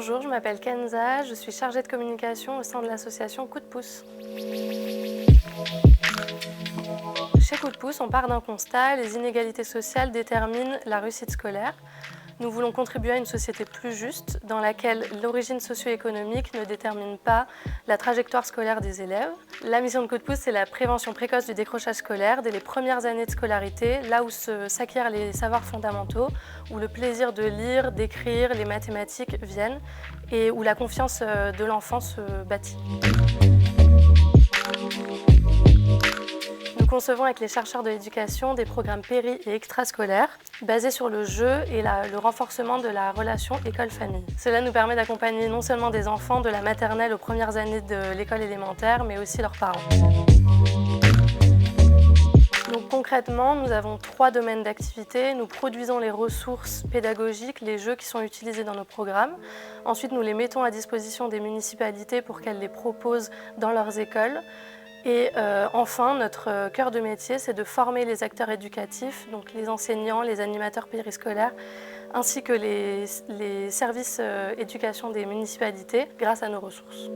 Bonjour, je m'appelle Kenza, je suis chargée de communication au sein de l'association Coup de pouce. Chez Coup de pouce, on part d'un constat, les inégalités sociales déterminent la réussite scolaire. Nous voulons contribuer à une société plus juste, dans laquelle l'origine socio-économique ne détermine pas la trajectoire scolaire des élèves. La mission de Coup de pouce, c'est la prévention précoce du décrochage scolaire dès les premières années de scolarité, là où s'acquièrent les savoirs fondamentaux, où le plaisir de lire, d'écrire, les mathématiques viennent, et où la confiance de l'enfant se bâtit. Nous concevons avec les chercheurs de l'éducation des programmes péri- et extrascolaires basés sur le jeu et le renforcement de la relation école-famille. Cela nous permet d'accompagner non seulement des enfants de la maternelle aux premières années de l'école élémentaire, mais aussi leurs parents. Donc concrètement, nous avons 3 domaines d'activité. Nous produisons les ressources pédagogiques, les jeux qui sont utilisés dans nos programmes. Ensuite, nous les mettons à disposition des municipalités pour qu'elles les proposent dans leurs écoles. Et enfin, notre cœur de métier, c'est de former les acteurs éducatifs, donc les enseignants, les animateurs périscolaires, ainsi que les services éducation des municipalités grâce à nos ressources.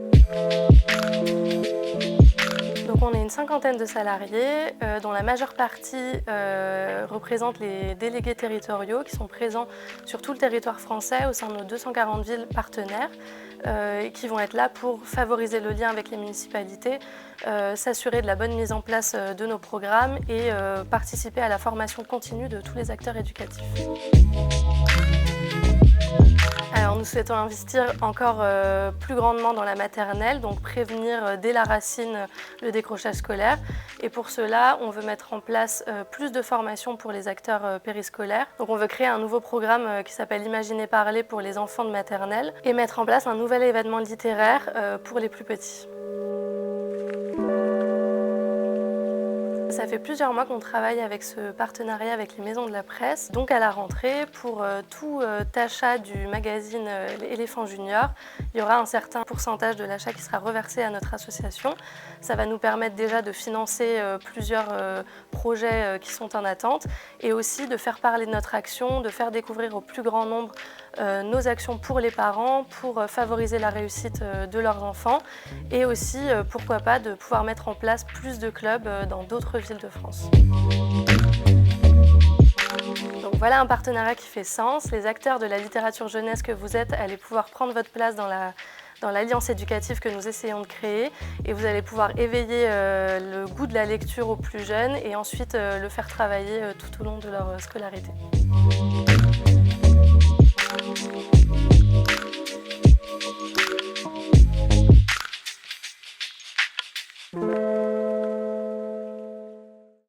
Donc on est une cinquantaine de salariés, dont la majeure partie représente les délégués territoriaux qui sont présents sur tout le territoire français au sein de nos 240 villes partenaires et qui vont être là pour favoriser le lien avec les municipalités, s'assurer de la bonne mise en place de nos programmes et participer à la formation continue de tous les acteurs éducatifs. Alors nous souhaitons investir encore plus grandement dans la maternelle, donc prévenir dès la racine le décrochage scolaire. Et pour cela, on veut mettre en place plus de formations pour les acteurs périscolaires. Donc on veut créer un nouveau programme qui s'appelle Imaginer parler pour les enfants de maternelle et mettre en place un nouvel événement littéraire pour les plus petits. Ça fait plusieurs mois qu'on travaille avec ce partenariat avec les maisons de la presse. Donc à la rentrée, pour tout achat du magazine Éléphant Junior, il y aura un certain pourcentage de l'achat qui sera reversé à notre association. Ça va nous permettre déjà de financer plusieurs projets qui sont en attente et aussi de faire parler de notre action, de faire découvrir au plus grand nombre nos actions pour les parents, pour favoriser la réussite de leurs enfants et aussi, pourquoi pas, de pouvoir mettre en place plus de clubs dans d'autres villes de France. Donc voilà un partenariat qui fait sens. Les acteurs de la littérature jeunesse que vous êtes allez pouvoir prendre votre place dans l'alliance éducative que nous essayons de créer et vous allez pouvoir éveiller le goût de la lecture aux plus jeunes et ensuite le faire travailler tout au long de leur scolarité.